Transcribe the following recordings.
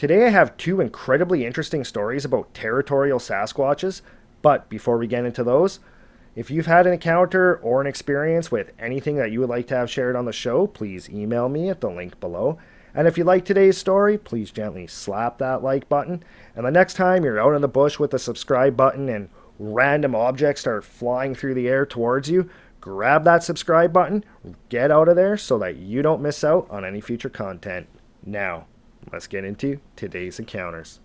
Today I have two incredibly interesting stories about territorial Sasquatches, but before we get into those, if you've had an encounter or an experience with anything that you would like to have shared on the show, please email me at the link below. And if you like today's story, please gently slap that like button. And the next time you're out in the bush with the subscribe button and random objects start flying through the air towards you, grab that subscribe button, get out of there so that you don't miss out on any future content. Now, let's get into today's encounters.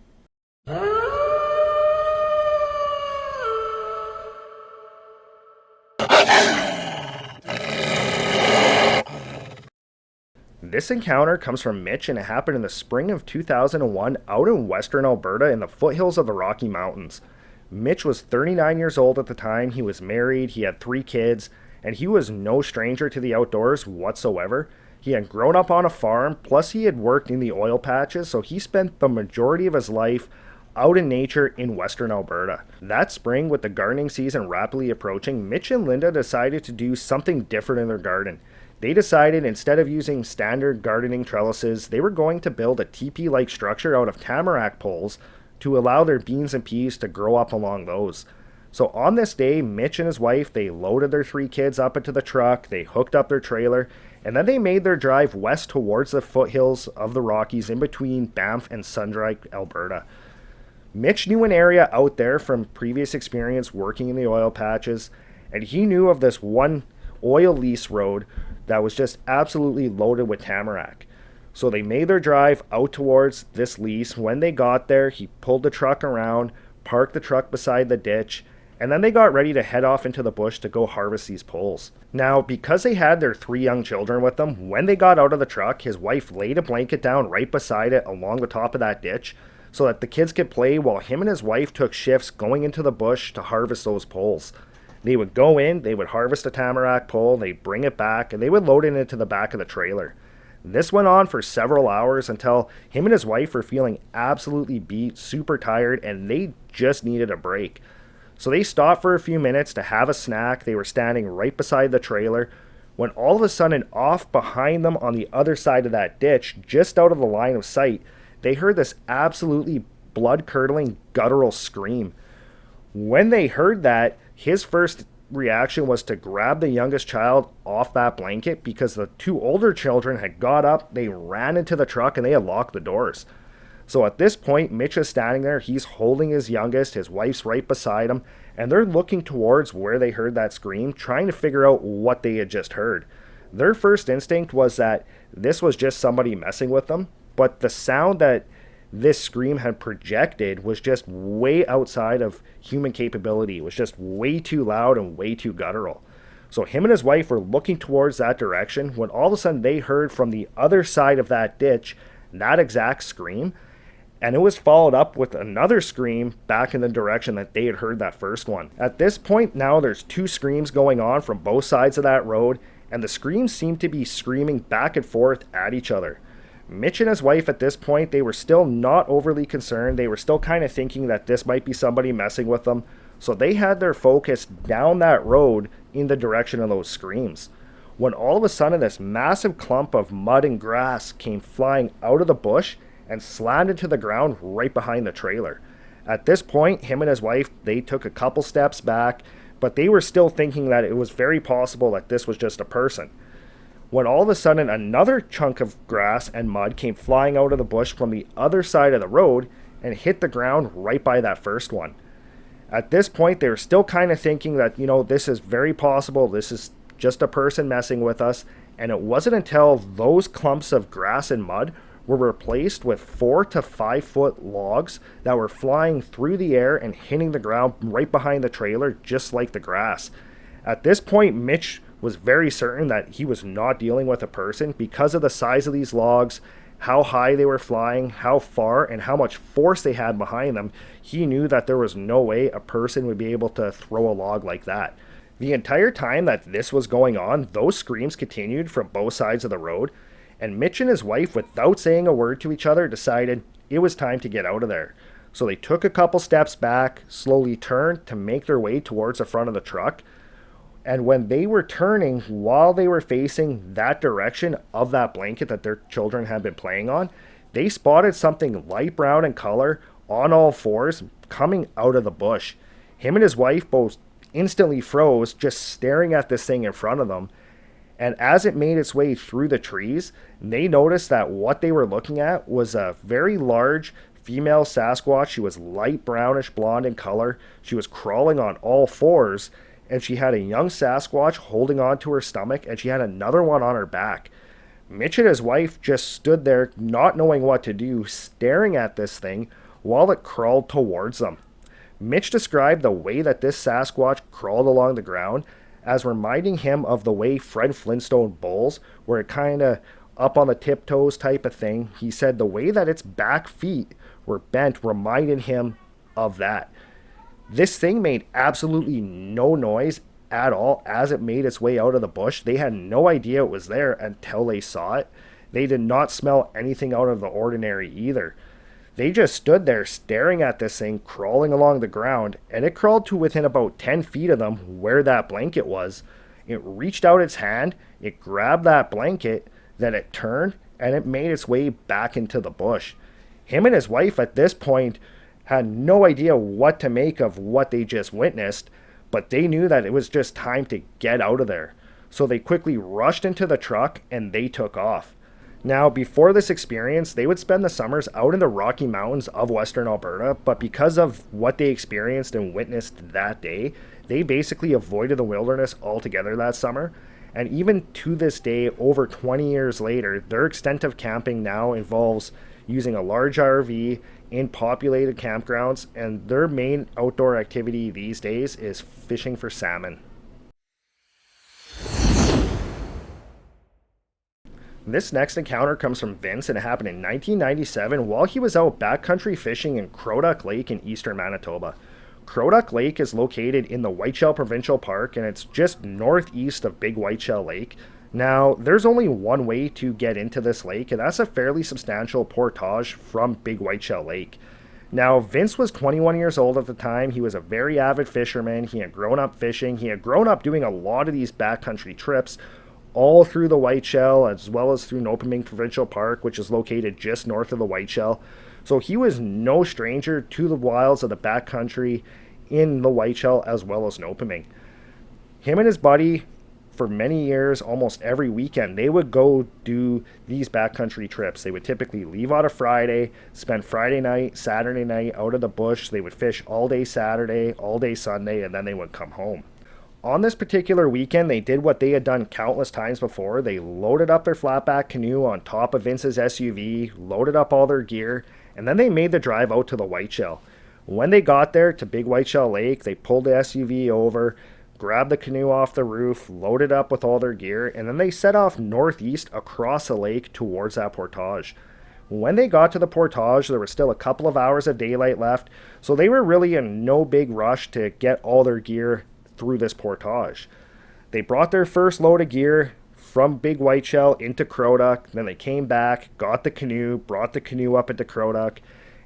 This encounter comes from Mitch, and it happened in the spring of 2001 out in western Alberta in the foothills of the Rocky Mountains. Mitch was 39 years old at the time. He was married, he had 3 kids, and he was no stranger to the outdoors whatsoever. He had grown up on a farm, plus he had worked in the oil patches, so he spent the majority of his life out in nature in western Alberta. That spring, with the gardening season rapidly approaching, Mitch and Linda decided to do something different in their garden. They decided instead of using standard gardening trellises, they were going to build a teepee-like structure out of tamarack poles to allow their beans and peas to grow up along those. So on this day, Mitch and his wife, they loaded their 3 kids up into the truck, they hooked up their trailer, and then they made their drive west towards the foothills of the Rockies in between Banff and Sundry, Alberta. Mitch knew an area out there from previous experience working in the oil patches, and he knew of this one oil lease road that was just absolutely loaded with tamarack. So they made their drive out towards this lease. When they got there, he pulled the truck around, parked the truck beside the ditch, and then they got ready to head off into the bush to go harvest these poles. Now, because they had their 3 young children with them, when they got out of the truck, his wife laid a blanket down right beside it along the top of that ditch so that the kids could play while him and his wife took shifts going into the bush to harvest those poles. They would go in, they would harvest a tamarack pole, they'd bring it back, and they would load it into the back of the trailer. This went on for several hours until him and his wife were feeling absolutely beat, super tired, and they just needed a break. So they stopped for a few minutes to have a snack. They were standing right beside the trailer when all of a sudden, off behind them on the other side of that ditch, just out of the line of sight, they heard this absolutely blood-curdling guttural scream. When they heard that, his first reaction was to grab the youngest child off that blanket because the 2 older children had got up, they ran into the truck, and they had locked the doors. So at this point, Mitch is standing there, he's holding his youngest, his wife's right beside him, and they're looking towards where they heard that scream, trying to figure out what they had just heard. Their first instinct was that this was just somebody messing with them, but the sound that this scream had projected was just way outside of human capability. It was just way too loud and way too guttural. So him and his wife were looking towards that direction when all of a sudden they heard from the other side of that ditch that exact scream, and it was followed up with another scream back in the direction that they had heard that first one. At this point now there's 2 screams going on from both sides of that road, and the screams seem to be screaming back and forth at each other. Mitch and his wife at this point, they were still not overly concerned. They were still kind of thinking that this might be somebody messing with them. So they had their focus down that road in the direction of those screams. When all of a sudden this massive clump of mud and grass came flying out of the bush and slammed into the ground right behind the trailer. At this point, him and his wife, they took a couple steps back, but they were still thinking that it was very possible that this was just a person. When all of a sudden another chunk of grass and mud came flying out of the bush from the other side of the road and hit the ground right by that first one. At this point, they were still kind of thinking that, this is very possible, this is just a person messing with us, and it wasn't until those clumps of grass and mud were replaced with 4 to 5 foot logs that were flying through the air and hitting the ground right behind the trailer, just like the grass. At this point, Mitch was very certain that he was not dealing with a person because of the size of these logs, how high they were flying, how far, and how much force they had behind them. He knew that there was no way a person would be able to throw a log like that. The entire time that this was going on, those screams continued from both sides of the road, and Mitch and his wife, without saying a word to each other, decided it was time to get out of there. So they took a couple steps back, slowly turned to make their way towards the front of the truck. And when they were turning, while they were facing that direction of that blanket that their children had been playing on, They spotted something light brown in color on all fours coming out of the bush. Him and his wife both instantly froze just staring at this thing in front of them. And as it made its way through the trees, they noticed that what they were looking at was a very large female Sasquatch. She was light brownish blonde in color. She was crawling on all fours, and she had a young Sasquatch holding onto her stomach, and she had another one on her back. Mitch and his wife just stood there not knowing what to do, staring at this thing while it crawled towards them. Mitch described the way that this Sasquatch crawled along the ground as reminding him of the way Fred Flintstone bulls, where it kind of up on the tiptoes type of thing. He said the way that its back feet were bent reminded him of that. This thing made absolutely no noise at all as it made its way out of the bush. They had no idea it was there until they saw it. They did not smell anything out of the ordinary either. They just stood there staring at this thing crawling along the ground, and it crawled to within about 10 feet of them where that blanket was. It reached out its hand, it grabbed that blanket, then it turned, and it made its way back into the bush. Him and his wife at this point had no idea what to make of what they just witnessed, but they knew that it was just time to get out of there. So they quickly rushed into the truck and they took off. Now, before this experience, they would spend the summers out in the Rocky Mountains of Western Alberta, but because of what they experienced and witnessed that day, they basically avoided the wilderness altogether that summer. And even to this day, over 20 years later, their extent of camping now involves using a large RV in populated campgrounds, and their main outdoor activity these days is fishing for salmon. This next encounter comes from Vince, and it happened in 1997 while he was out backcountry fishing in Crowduck Lake in eastern Manitoba. Crowduck Lake is located in the Whiteshell Provincial Park, and it's just northeast of Big Whiteshell Lake. Now, there's only one way to get into this lake, and that's a fairly substantial portage from Big Whiteshell Lake. Now, Vince was 21 years old at the time. He was a very avid fisherman. He had grown up fishing. He had grown up doing a lot of these backcountry trips all through the Whiteshell, as well as through Nopaming Provincial Park, which is located just north of the Whiteshell. So he was no stranger to the wilds of the backcountry in the Whiteshell as well as Nopaming. Him and his buddy, for many years, almost every weekend, they would go do these backcountry trips. They would typically leave on a Friday, spend Friday night, Saturday night out of the bush. They would fish all day Saturday, all day Sunday, and then they would come home. On this particular weekend, they did what they had done countless times before. They loaded up their flatback canoe on top of Vince's SUV, loaded up all their gear, and then they made the drive out to the Whiteshell. When they got there to Big Whiteshell Lake, they pulled the SUV over, grabbed the canoe off the roof, loaded up with all their gear, and then they set off northeast across the lake towards that portage. When they got to the portage, there was still a couple of hours of daylight left, so they were really in no big rush to get all their gear through this portage. They brought their first load of gear from Big Whiteshell into Crowduck, then they came back, got the canoe, brought the canoe up into Crowduck,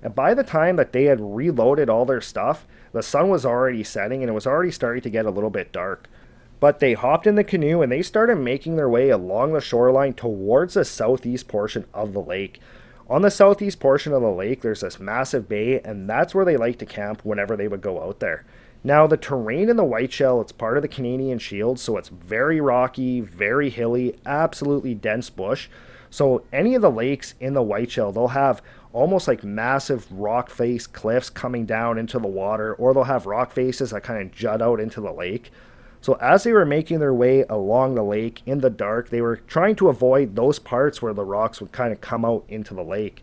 and by the time that they had reloaded all their stuff, the sun was already setting and it was already starting to get a little bit dark. But they hopped in the canoe and they started making their way along the shoreline towards the southeast portion of the lake. On the southeast portion of the lake, there's this massive bay, and that's where they like to camp whenever they would go out there. Now, the terrain in the Whiteshell, it's part of the Canadian Shield, so it's very rocky, very hilly, absolutely dense bush. So any of the lakes in the Whiteshell, they'll have almost like massive rock face cliffs coming down into the water, or they'll have rock faces that kind of jut out into the lake. So as they were making their way along the lake in the dark, they were trying to avoid those parts where the rocks would kind of come out into the lake.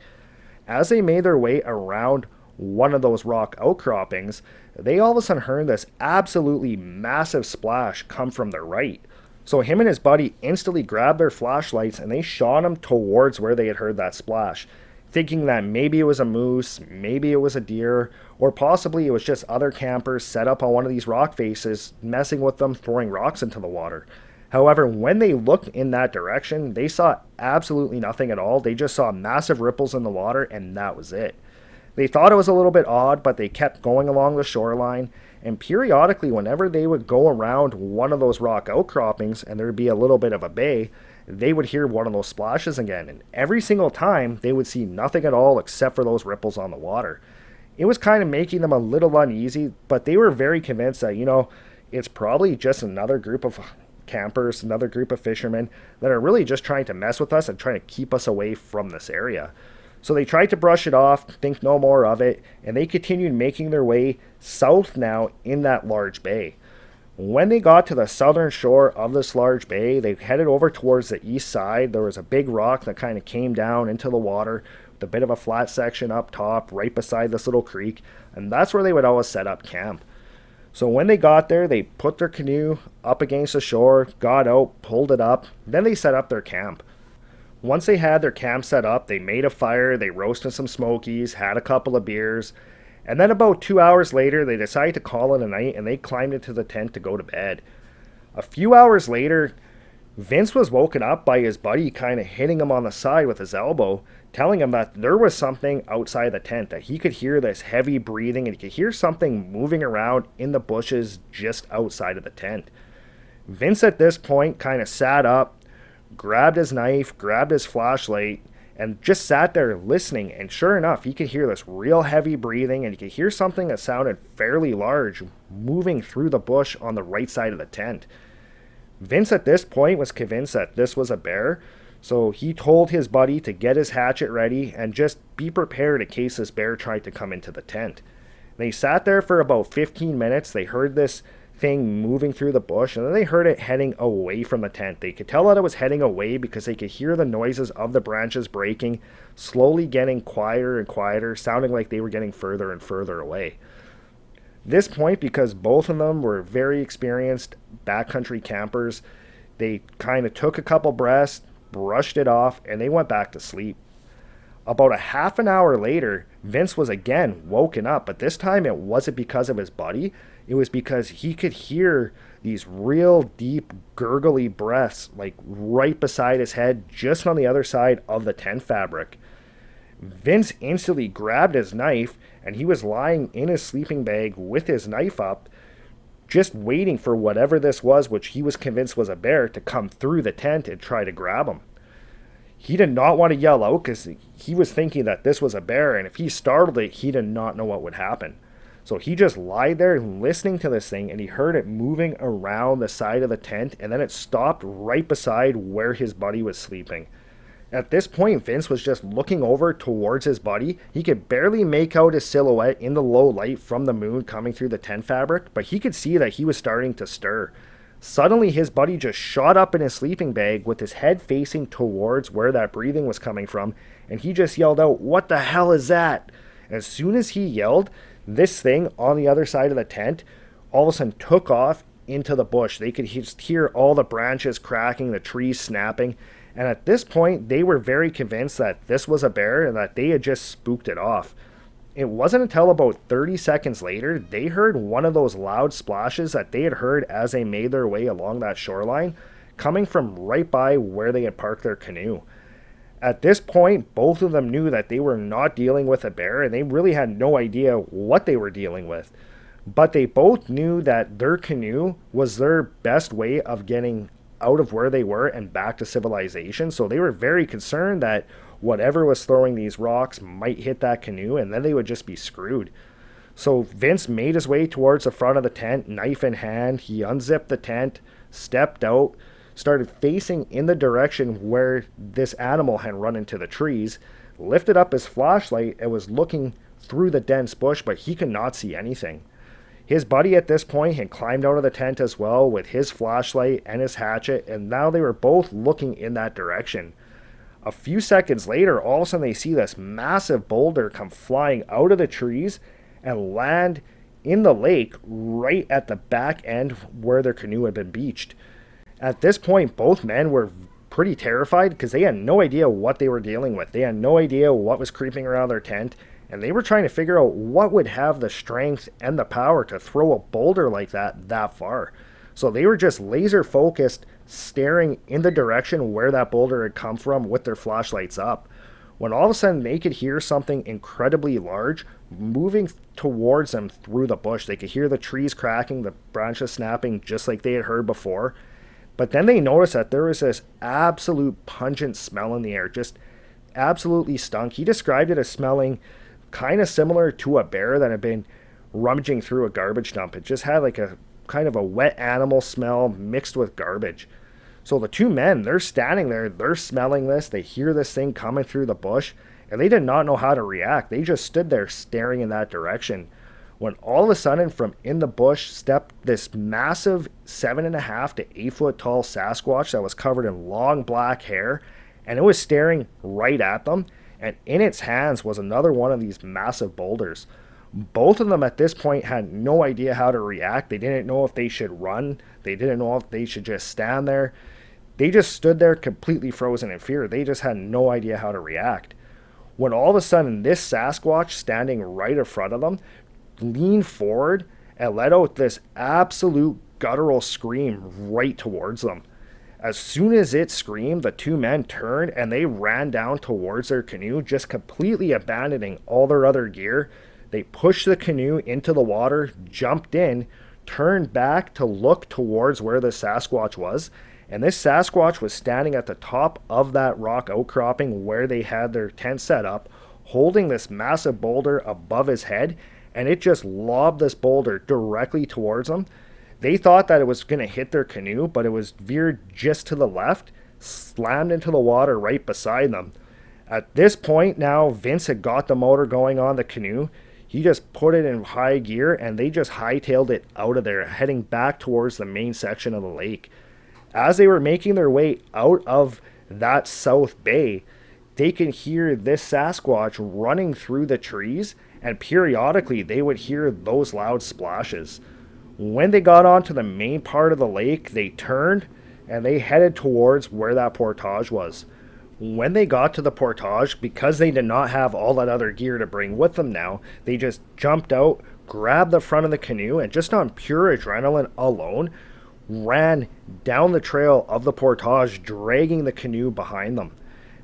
As they made their way around one of those rock outcroppings, they all of a sudden heard this absolutely massive splash come from their right. So him and his buddy instantly grabbed their flashlights and they shot them towards where they had heard that splash, thinking that maybe it was a moose, maybe it was a deer, or possibly it was just other campers set up on one of these rock faces, messing with them, throwing rocks into the water. However, when they looked in that direction, they saw absolutely nothing at all. They just saw massive ripples in the water, and that was it. They thought it was a little bit odd, but they kept going along the shoreline, and periodically, whenever they would go around one of those rock outcroppings and there'd be a little bit of a bay, they would hear one of those splashes again. And every single time, they would see nothing at all except for those ripples on the water. It was kind of making them a little uneasy, but they were very convinced that, it's probably just another group of campers, another group of fishermen that are really just trying to mess with us and trying to keep us away from this area. So they tried to brush it off, think no more of it, and they continued making their way south now in that large bay. When they got to the southern shore of this large bay, they headed over towards the east side. There was a big rock that kind of came down into the water with a bit of a flat section up top right beside this little creek, and that's where they would always set up camp. So when they got there, they put their canoe up against the shore, got out, pulled it up, then they set up their camp. Once they had their camp set up, they made a fire, they roasted some smokies, had a couple of beers, and then about 2 hours later, they decided to call it a night and they climbed into the tent to go to bed. A few hours later, Vince was woken up by his buddy kind of hitting him on the side with his elbow, telling him that there was something outside the tent, that he could hear this heavy breathing and he could hear something moving around in the bushes just outside of the tent. Vince at this point kind of sat up, grabbed his knife, grabbed his flashlight, and just sat there listening, and sure enough, he could hear this real heavy breathing, and he could hear something that sounded fairly large moving through the bush on the right side of the tent. Vince at this point was convinced that this was a bear, so he told his buddy to get his hatchet ready and just be prepared in case this bear tried to come into the tent. They sat there for about 15 minutes, they heard this thing moving through the bush, and then they heard it heading away from the tent. They could tell that it was heading away because they could hear the noises of the branches breaking, slowly getting quieter and quieter, sounding like they were getting further and further away. This point, because both of them were very experienced backcountry campers, they kind of took a couple breaths, brushed it off, and they went back to sleep. About a half an hour later, Vince was again woken up, but this time it wasn't because of his buddy. It was because he could hear these real deep gurgly breaths like right beside his head, just on the other side of the tent fabric. Vince instantly grabbed his knife, and he was lying in his sleeping bag with his knife up, just waiting for whatever this was, which he was convinced was a bear, to come through the tent and try to grab him. He did not want to yell out because he was thinking that this was a bear, and if he startled it, he did not know what would happen. So he just lied there listening to this thing, and he heard it moving around the side of the tent, and then it stopped right beside where his buddy was sleeping. At this point, Vince was just looking over towards his buddy. He could barely make out his silhouette in the low light from the moon coming through the tent fabric, but he could see that he was starting to stir. Suddenly, his buddy just shot up in his sleeping bag with his head facing towards where that breathing was coming from, and he just yelled out, "What the hell is that?" And as soon as he yelled, this thing on the other side of the tent all of a sudden took off into the bush. They could just hear all the branches cracking, the trees snapping, and at this point, they were very convinced that this was a bear and that they had just spooked it off. It wasn't until about 30 seconds later, they heard one of those loud splashes that they had heard as they made their way along that shoreline, coming from right by where they had parked their canoe. At this point, both of them knew that they were not dealing with a bear, and they really had no idea what they were dealing with. But they both knew that their canoe was their best way of getting out of where they were and back to civilization, so they were very concerned that whatever was throwing these rocks might hit that canoe, and then they would just be screwed. So Vince made his way towards the front of the tent, knife in hand. He unzipped the tent, stepped out, started facing in the direction where this animal had run into the trees, lifted up his flashlight and was looking through the dense bush, but he could not see anything. His buddy at this point had climbed out of the tent as well with his flashlight and his hatchet, and now they were both looking in that direction. A few seconds later, all of a sudden they see this massive boulder come flying out of the trees and land in the lake right at the back end where their canoe had been beached. At this point, both men were pretty terrified because they had no idea what they were dealing with. They had no idea what was creeping around their tent, and they were trying to figure out what would have the strength and the power to throw a boulder like that far. So they were just laser focused, staring in the direction where that boulder had come from with their flashlights up, when all of a sudden they could hear something incredibly large moving towards them through the bush. They could hear the trees cracking, the branches snapping just like they had heard before. But then they noticed that there was this absolute pungent smell in the air, just absolutely stunk. He described it as smelling kind of similar to a bear that had been rummaging through a garbage dump. It just had like a kind of a wet animal smell mixed with garbage. So the two men, they're standing there, they're smelling this, they hear this thing coming through the bush, and they did not know how to react. They just stood there staring in that direction. When all of a sudden, from in the bush stepped this massive 7.5 to 8 foot tall Sasquatch that was covered in long black hair, and it was staring right at them. And in its hands was another one of these massive boulders. Both of them at this point had no idea how to react. They didn't know if they should run. They didn't know if they should just stand there. They just stood there completely frozen in fear. They just had no idea how to react. When all of a sudden this Sasquatch standing right in front of them leaned forward and let out this absolute guttural scream right towards them. As soon as it screamed, the two men turned and they ran down towards their canoe, just completely abandoning all their other gear. They pushed the canoe into the water, jumped in, turned back to look towards where the Sasquatch was. And this Sasquatch was standing at the top of that rock outcropping where they had their tent set up, holding this massive boulder above his head, and it just lobbed this boulder directly towards them. They thought that it was going to hit their canoe, but it was veered just to the left, slammed into the water right beside them. At this point now, Vince had got the motor going on the canoe. He just put it in high gear, and they just hightailed it out of there, heading back towards the main section of the lake. As they were making their way out of that south bay, they could hear this Sasquatch running through the trees, and periodically they would hear those loud splashes. When they got onto the main part of the lake, they turned and they headed towards where that portage was. When they got to the portage, because they did not have all that other gear to bring with them now, they just jumped out, grabbed the front of the canoe, and just on pure adrenaline alone, ran down the trail of the portage, dragging the canoe behind them.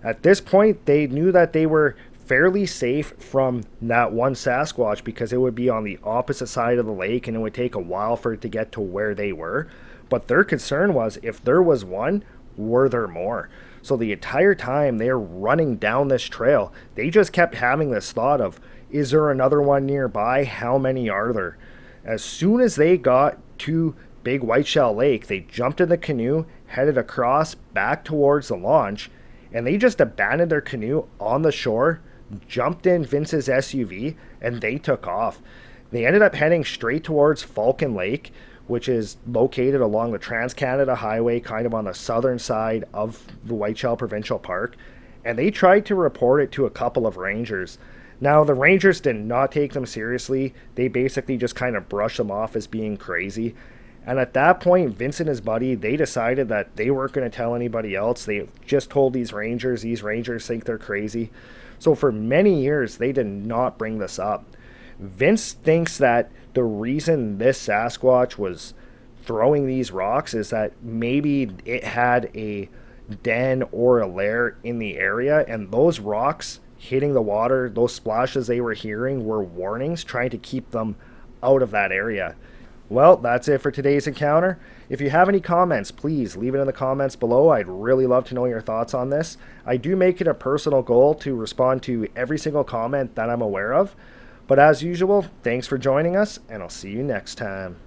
At this point, they knew that they were fairly safe from that one Sasquatch because it would be on the opposite side of the lake and it would take a while for it to get to where they were. But their concern was, if there was one, were there more? So the entire time they're running down this trail, they just kept having this thought of, is there another one nearby? How many are there? As soon as they got to Big Whiteshell Lake, they jumped in the canoe, headed across back towards the launch, and they just abandoned their canoe on the shore, jumped in Vince's SUV, and they took off. They ended up heading straight towards Falcon Lake, which is located along the Trans-Canada Highway, kind of on the southern side of the Whiteshell Provincial Park, and they tried to report it to a couple of rangers. Now, the rangers did not take them seriously. They basically just kind of brushed them off as being crazy. And at that point, Vince and his buddy, they decided that they weren't going to tell anybody else. They just told these rangers think they're crazy. So for many years, they did not bring this up. Vince thinks that the reason this Sasquatch was throwing these rocks is that maybe it had a den or a lair in the area, and those rocks hitting the water, those splashes they were hearing were warnings trying to keep them out of that area. Well, that's it for today's encounter. If you have any comments, please leave it in the comments below. I'd really love to know your thoughts on this. I do make it a personal goal to respond to every single comment that I'm aware of. But as usual, thanks for joining us, and I'll see you next time.